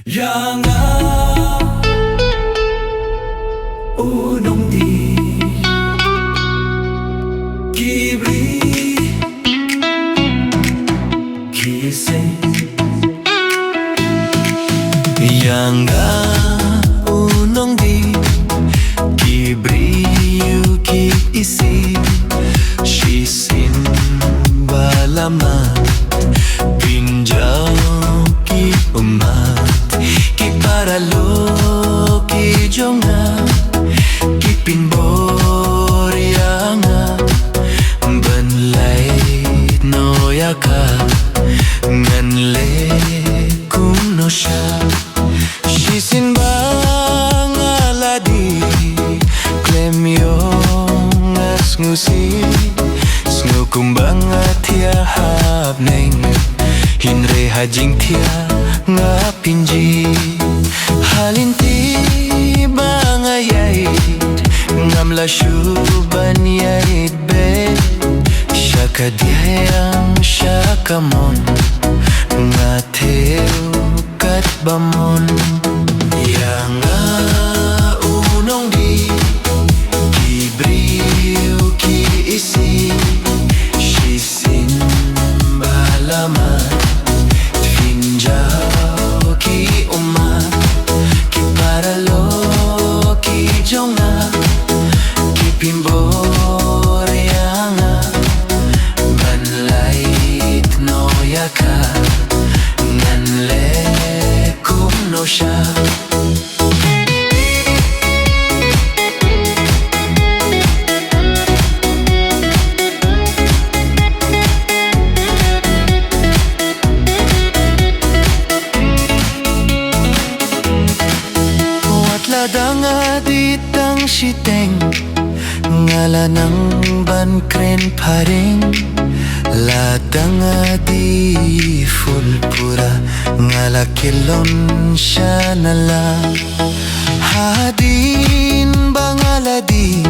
Yang U Nongdih Briew Khasi Yang U Nongdih Briew Isih Shisin balamat pinjau ki umat ki paralo ki jonga ki pynpaw Blei noyaka ngan le kuno sha shisin bangaladi klemyo ngasngusi kumbang atia hapdeng hinre hajing tia ngapinji halinti bangayaid ngamla syuban yaid be syakadiayang syakamon ngateu kat bamon yang U Nongdih ki Briew ki Isih shisin balamat pinjau ki umat ki paralo ki jonga ki pynpaw banlait noyaka ngan le kuno sha Ladang aditang siteng ngala ng ban kren paring ladang adi fulpura ngala kilon siya nala hadin bangaladi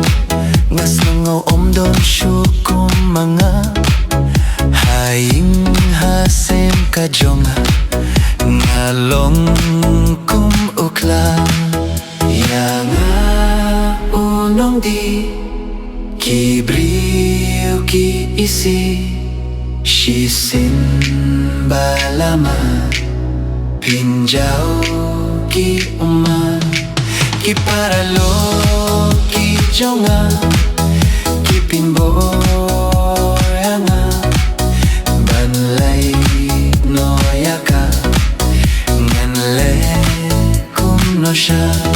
ngas nangaw omdon syukum mga haying hasem kajonga ngalong kum ukla yang U Nongdih ki Briew ki Isih shisin balamat pinjau ki umat ki paralo ki jonga ki pynpaw banlai noyaka ngan le kuno sha